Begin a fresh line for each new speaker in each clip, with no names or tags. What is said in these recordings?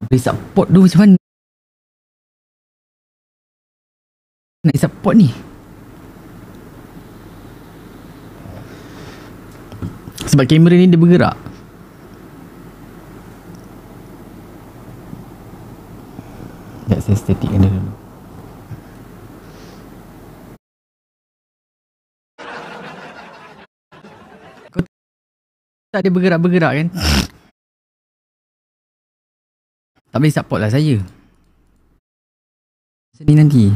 Boleh support dulu macam mana? Nak support ni? Sebab kamera ni dia bergerak. Sekejap saya statikkan dia dulu. Kau tak ada bergerak-bergerak kan? Tak boleh support lah saya. Sini nanti.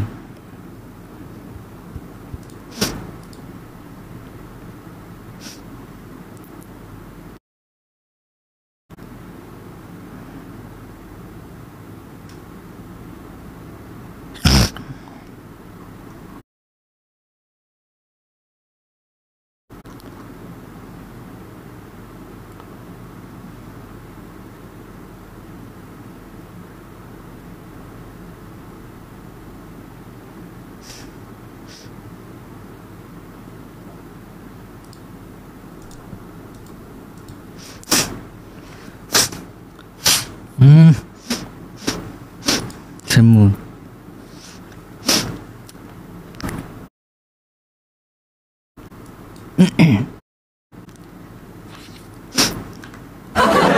Semua.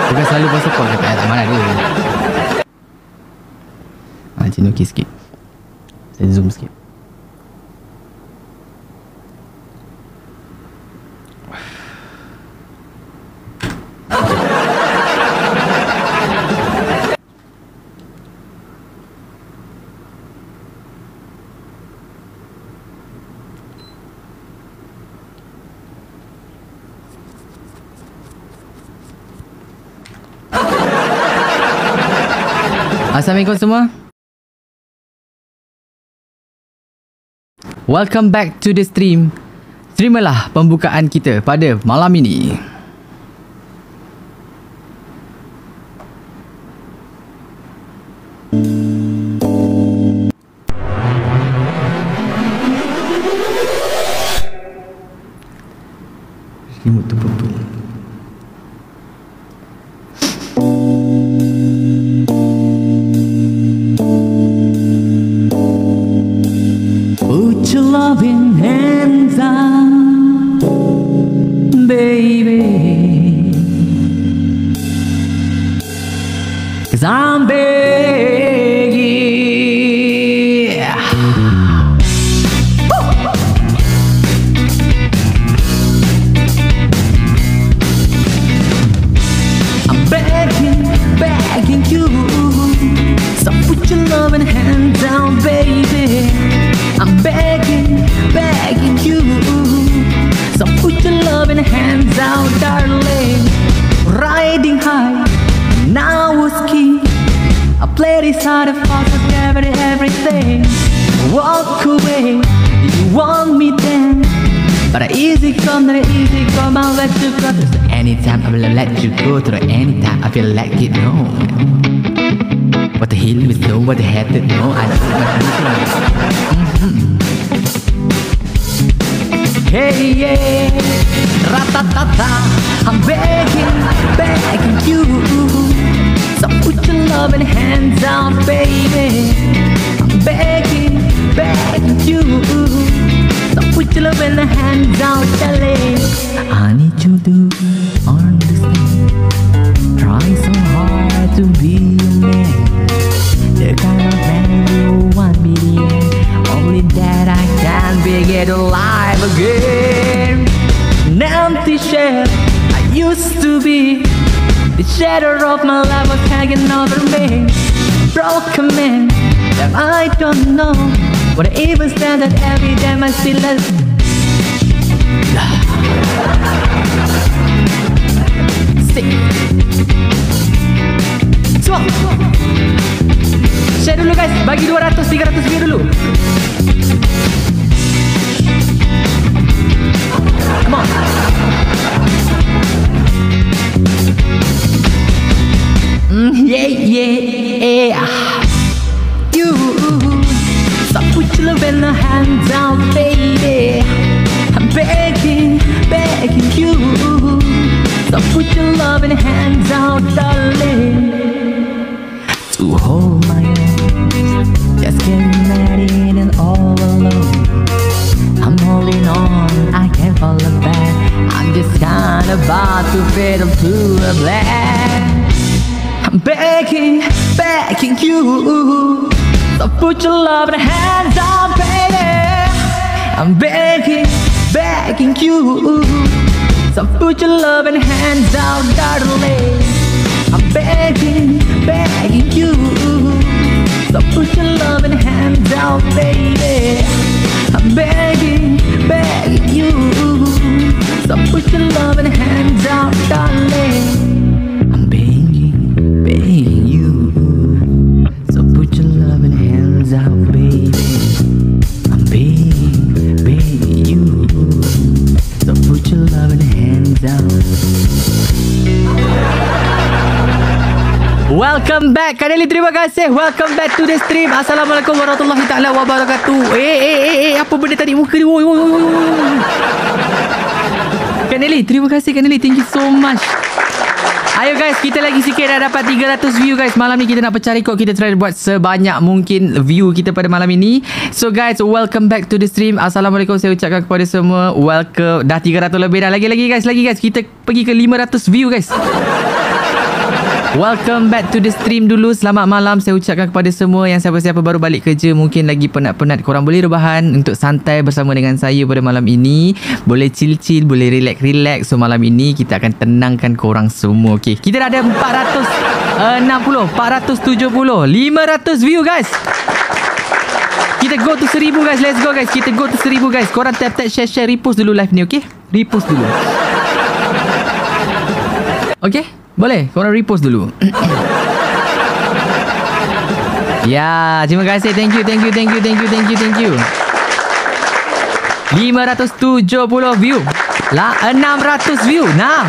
Bukan selalu pasal kau cakap tak mana dia. Macam ni okey sikit. Saya zoom sikit. Assalamualaikum semua. Welcome back to the stream. Terimalah pembukaan kita pada malam ini. Remote tu purple. Put your loving hands out, baby, 'cause I'm begging. I'm begging you, so put your loving hands out, baby. I'm begging you, so put your loving hands out, darling. Riding high, now was key. I play this hard of fast with everything. Walk away, you want me then, but easy come, I'll let you go. Anytime I will let you go, through anytime I feel like it, no. What the hell is no, what the heck did no, I don't know. Hey, yeah, ratatata, I'm begging you, so put your loving hands out, baby. I'm begging you, so put your loving hands out, darling. I need you to understand, try so hard to be a man, the kind of man you want me to be. Only that I can be get alive again. An empty shell I used to be, the shadow of my life was hanging over me. Broken man that I don't know, what I even stand that every day I still less. Stick. Semua share dulu guys, bagi 200-300 view dulu. Come on. Yeah. You, so put your love in the hands out, baby. I'm begging you, so put your love in the hands out, darling. carpet of blue and black. I'm begging you, so put your love in hands on, baby. I'm begging you, so put your love in hands out, darling. I'm begging you, so put your love in hands out, baby. I'm begging you, so put your love in hands out, darling. I'm begging you, so put your love in hands out, baby. I'm begging you, so put your love in hands out. Welcome back Kak Nelly, terima kasih. Welcome back to the stream. Assalamualaikum warahmatullahi taala wabarakatuh. Apa benda tadi muka dia? Kak Nelly, terima kasih Kak Nelly. Thank you so much. Ayo guys, kita lagi sikit dah dapat 300 view guys. Malam ni kita nak pecah rekod. Kita try buat sebanyak mungkin view kita pada malam ini. So guys, welcome back to the stream. Assalamualaikum saya ucapkan kepada semua. Welcome. Dah 300 lebih dah. Lagi guys. Kita pergi ke 500 view guys. Welcome back to the stream dulu. Selamat malam saya ucapkan kepada semua. Yang siapa-siapa baru balik kerja, mungkin lagi penat-penat, korang boleh rebahan untuk santai bersama dengan saya pada malam ini. Boleh chill-chill, boleh relax-relax. So malam ini kita akan tenangkan korang semua. Okay, kita dah ada 460, 470, 500 view guys. Kita go to 1000 guys. Let's go guys. Kita go to 1000 guys. Korang tap share, repost dulu live ni, okay? Repost dulu. Okay? Boleh? Korang repost dulu. Ya, terima kasih. Thank you. 570 view. Lah 600 view. Nah.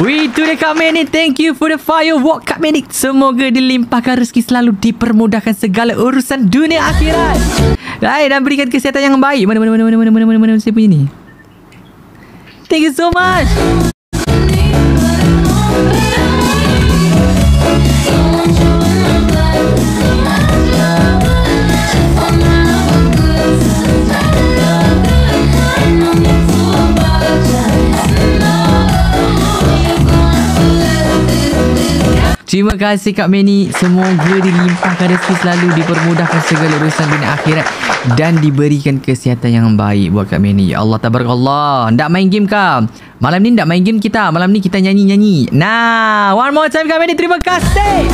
We to the Kak Menik. Thank you for the firework Kak Menik. Semoga dilimpahkan rezeki, selalu dipermudahkan segala urusan dunia akhirat. Dan berikan kesihatan yang baik. Mana saya punya ni. Thank you so much. Terima kasih Kak Menik. Semoga dilimpahkan rezeki, selalu dipermudahkan segala urusan dunia akhirat dan diberikan kesihatan yang baik buat Kak Menik. Ya Allah, tabarakallah. Ndak main game Kak? Malam ni ndak main game kita. Malam ni kita nyanyi-nyanyi. Nah, one more time Kak Menik. Terima kasih.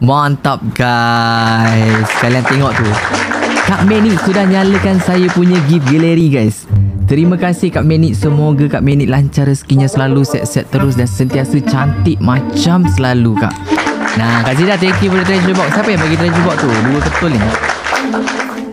Mantap guys. Kalian tengok tu, Kak Menik sudah nyalakan saya punya gift gallery guys. Terima kasih Kak Menik. Semoga Kak Menik lancar rezekinya, selalu set-set terus dan sentiasa cantik macam selalu Kak. Nah, Kak Zida, thank you for the treasure box. Siapa yang bagi treasure box tu? Dua ketul ni.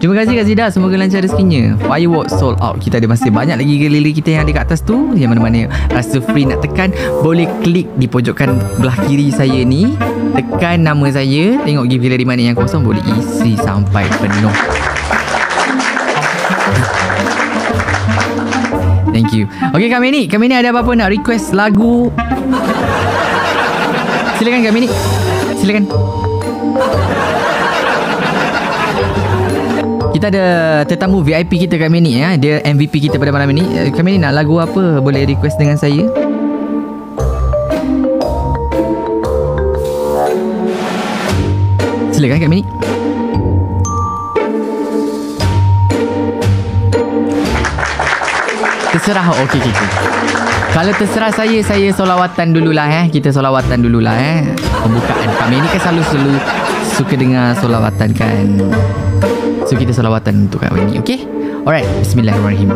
Terima kasih Kak Zida. Semoga lancar rezekinya. Firework sold out. Kita ada masih banyak lagi gallery kita yang ada kat atas tu. Yang mana-mana rasa free nak tekan, boleh klik di pojokan belah kiri saya ni. Tekan nama saya. Tengok gift gallery mana yang kosong, boleh isi sampai penuh. Thank you. Okay Kak Menik. Kak Menik ada apa-apa nak request lagu? Silakan Kak Menik. Silakan. Kita ada tetamu VIP kita Kak Menik ya. Dia MVP kita pada malam ini. Kak Menik nak lagu apa? Boleh request dengan saya. Silakan Kak Menik. Terserah. Okey. Kalau terserah saya solawatan dululah Kita solawatan dululah pembukaan. Kak Menik kan selalu suka dengar solawatan kan. So kita solawatan untuk Kak Menik. Okay? Alright. Bismillahirrahmanirrahim.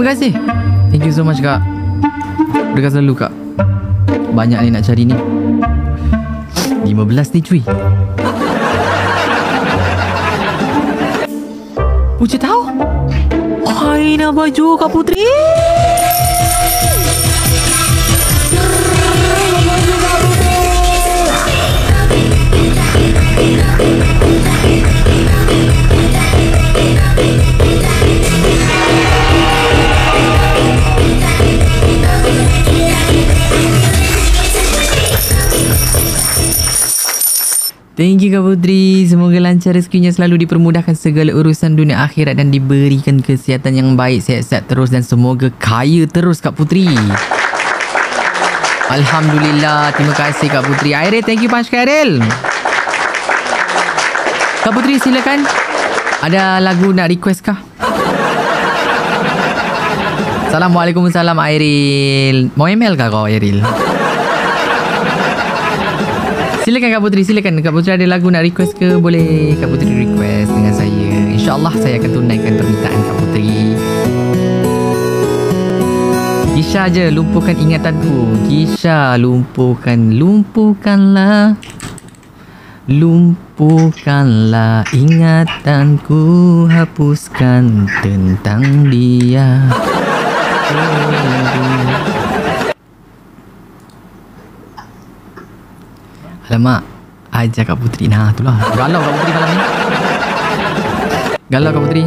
terima kasih. Thank you so much kak. Berkat selalu kak. Banyak ni nak cari ni. 15 ni cuy. Puja tahu? Hai nak baju Kak Putri. Thank you Kak Putri. Semoga lancar rezekinya, selalu dipermudahkan segala urusan dunia akhirat dan diberikan kesihatan yang baik, sihat-sihat terus dan semoga kaya terus Kak Putri. Alhamdulillah. Terima kasih Kak Putri. Airil, thank you Punch Karel. Kak Putri silakan. Ada lagu nak request kah? Assalamualaikum, salam Airil. Mau email kah kau Airil? Silakan Kak Putri, silakan. Kak Putri ada lagu nak request ke? Boleh Kak Putri request dengan saya. InsyaAllah saya akan tunaikan permintaan Kak Putri. Gisha je, lumpuhkan ingatanku. Gisha, lumpuhkanlah ingatanku, hapuskan tentang dia. Alamak, ajar Kak Putri. Nah, itulah. Galau Kak Putri malam ni. Galau Kak Putri.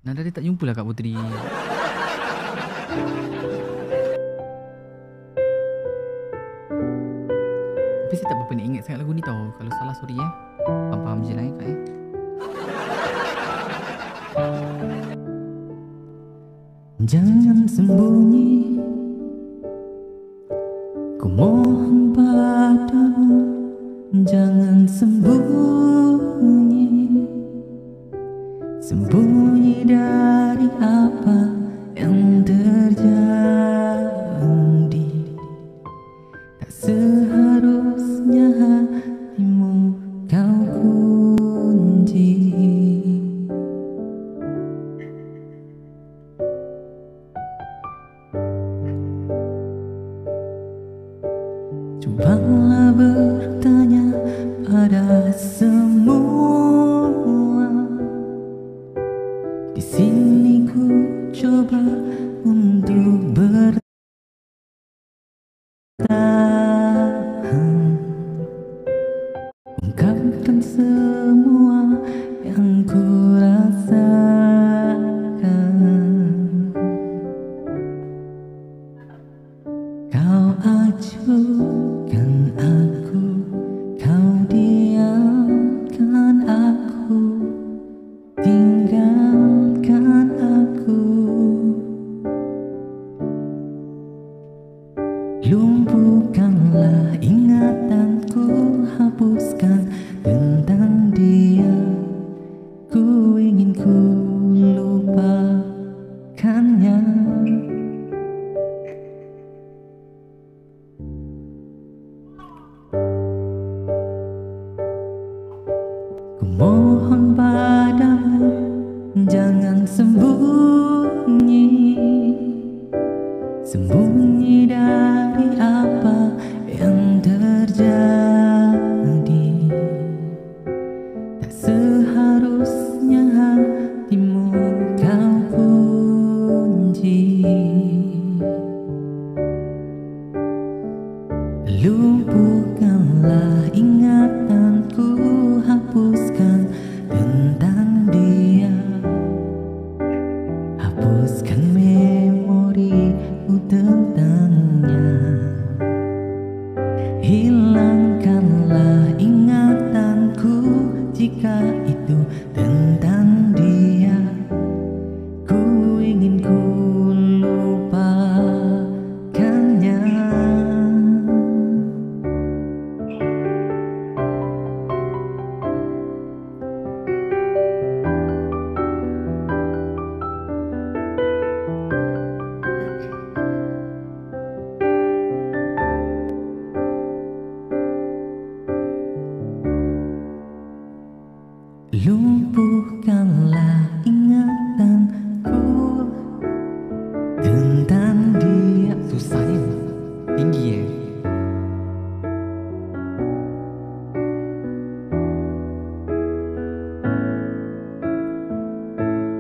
Nada dia tak jumpa lah Kak Putri. Tapi saya tak berapa nak ingat sangat lagu ni tau. Kalau salah sorry ya. Faham-faham je lah Kak ya. Jangan sembunyi, ku mohon padamu. Jangan sembunyi, sembunyi dari apa yang terjadi. Tak seharusnya hatimu kau kunci. Cobalah bertanya pada semua. Di sini ku coba untuk bertahan, ungkapkan semua yang ku rasakan. Kau acuhkan aku, kau diamkan aku, tinggalkan aku. Lumpuhkanlah ingatanku, hapuskan tentang dia. Ku ingin ku lupakannya. Ku mohon padamu, jangan sembunyi, sembunyi dari apa yang terjadi. Tak seharusnya hatimu kau kunci. Lumpuhkanlah ingatanku, hapuskan dengannya. Hilangkanlah ingatanku jika itu tentang dia. Ku ingin ku lupakannya. Lumpuhkanlah ingatanku tentang dia. Susahnya tinggi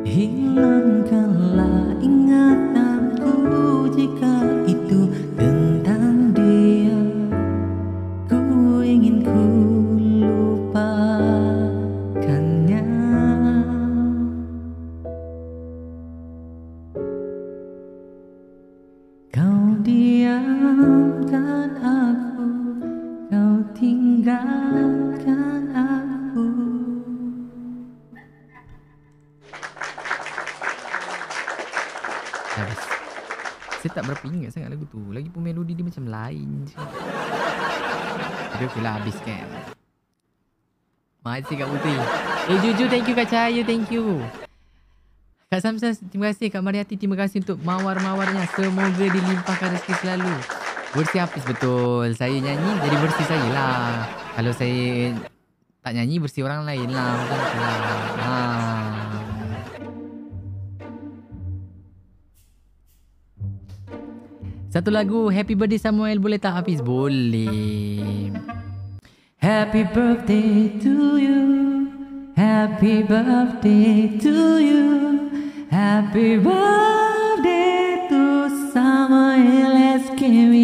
Hilangkanlah ingatanku jika itu tentang dia. Ku ingin ku lupakannya. Kau diamkan aku, kau tinggalkan aku. Habis. Saya tak berapa ingat sangat lagu tu. Lagipun melodi dia macam lain je. Tapi okey lah, habis kan. Makasih Kak Putri. Juju, thank you. Kak Cahaya, thank you. Kak Samsam, terima kasih. Kak Mariati, terima kasih untuk mawar-mawarnya. Semoga dilimpahkan rezeki selalu. Versi Hafiz, betul. Saya nyanyi jadi versi saya lah. Kalau saya tak nyanyi, versi orang lain lah. Macam tu lah. Satu lagu, Happy Birthday Samuel, boleh tak Hafiz? Boleh. Happy birthday to you. Happy birthday to you. Happy birthday to Samuel SKW.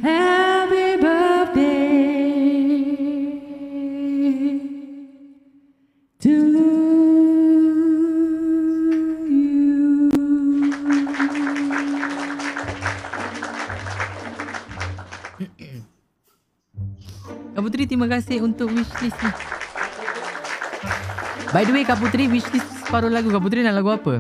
Happy birthday to you. Kak Putri, terima kasih untuk wishlist ni. By the way, Kak Putri, wishlist separuh lagu. Kak Putri nak lagu apa?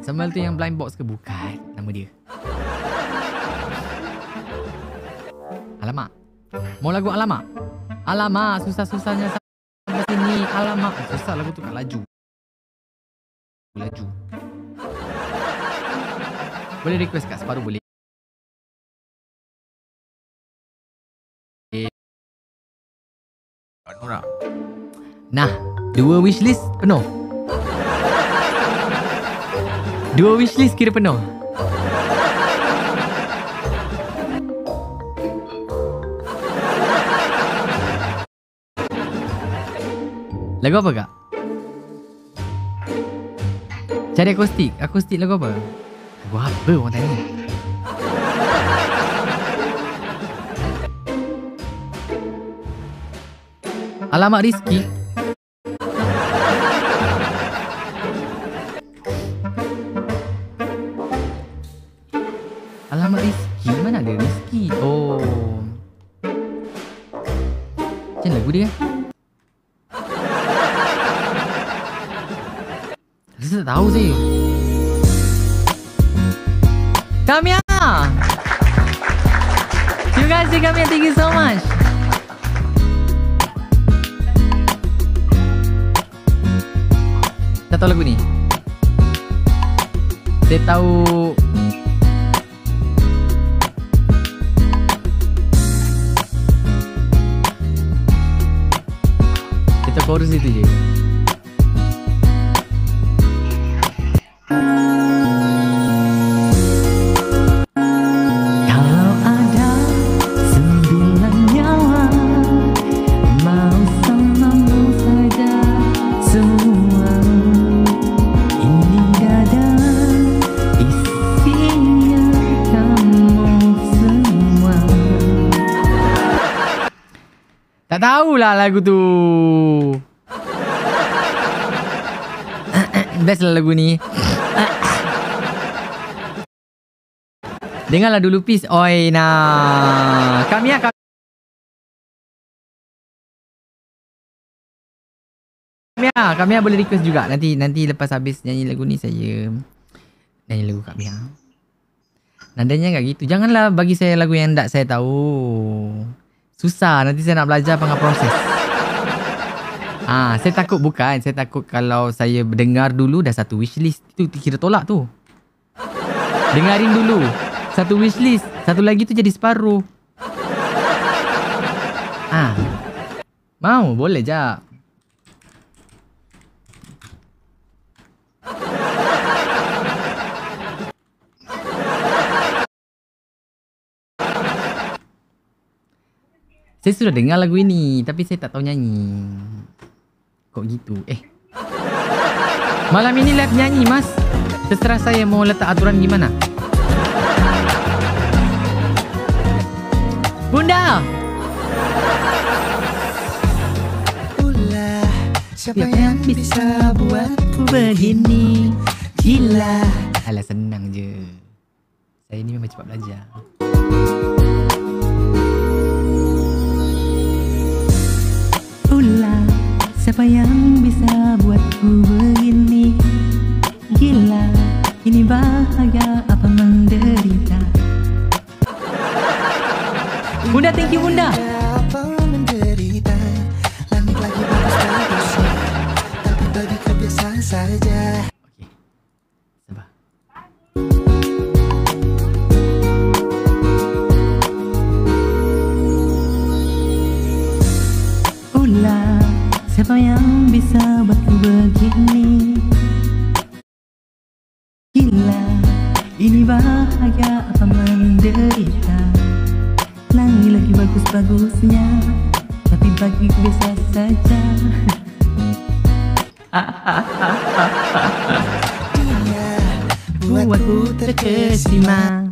Samuel tu yang blind box ke? Bukan nama dia. Alamak. Mau lagu alamak? Alamak, susah-susahnya sampai sini. Alamak, susah lagu tu, Kak. Laju. Boleh request Kak, separuh boleh. Nah, 2 wishlist penuh. 2 wishlist kira penuh. Lagu apa Kak? Cari akustik. Akustik lagu apa? Lagu apa orang tanya? Alamak Rizky. Alamak Rizky. Mana ada Rizky? Oh, macam lagu dia. Saya tak tahu sih. Kamia, terima kasih Kamia, thank you so much. Tak tahu lagu ni. Saya tahu kita chorus itu je. Tak tahulah lagu tu. Best lah lagu ni. Dengarlah dulu please. Oi nah. Kak Mia boleh request juga. Nanti lepas habis nyanyi lagu ni saya nyanyi lagu Kak Mia. Nadanya enggak gitu. Janganlah bagi saya lagu yang tak saya tahu. Susah, nanti saya nak belajar apa proses. Saya takut kalau saya dengar dulu dah satu wishlist. Itu kira tolak tu. Dengarin dulu. Satu wishlist, satu lagi tu jadi separuh. Mau, boleh je. Saya sudah dengar lagu ini, tapi saya tak tahu nyanyi. Kok gitu? Malam ini live nyanyi, Mas. Terserah saya mau letak aturan gimana. Bunda! Siapa yang bisa buatku begini? Gila. Alah, senang je. Saya ni memang cepat belajar. Siapa yang bisa buatku begini? Gila, ini bahagia apa menderita? Bunda, thank you Bunda. Apa menderita? Langit lagi bagus-bagusnya, tapi bagiku biasa saja. Okey, sabar. Siapa yang bisa buatku begini? Gila, ini bahagia apa menderita? Langit lagi bagus-bagusnya, tapi bagiku biasa saja. Dia buatku terkesima.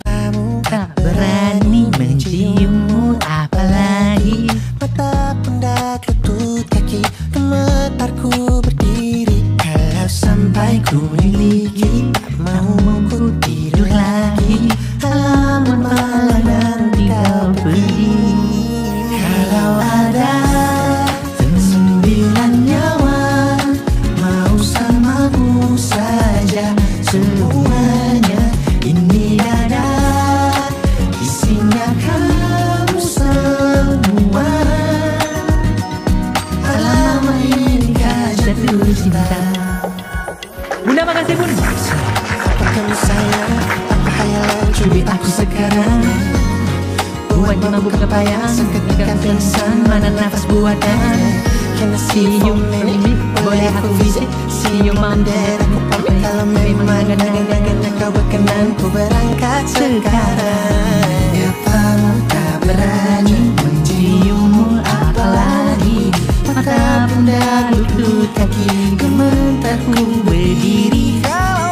Mengapa tak berani menciummu apalagi? Mata pundak lutut kaki, gemetarku berdiri. Kalau sampai ku miliki, tak mau ku tidur lagi. Halaman malam nanti kau pergi. Kalau ada 9 nyawa, mau samamu saja semuanya. Ini ada isinya kamu semua. Alamak ini jatuh cinta. Bunda, makasih Bun. Apa kamu sayang? Apa hayalan cubit aku sekarang? Buatnya mabuk kepayang, ketika pingsan, mana nafas buatan. Can I see you maybe? Boleh aku visit? See you Monday. Aku pamit kalau memang agak-agak kau berkenan. Ku berangkat sekarang. Kamu tak berani menciummu apalagi? Mata pundak lutut kaki, gemetarku berdiri. Kalau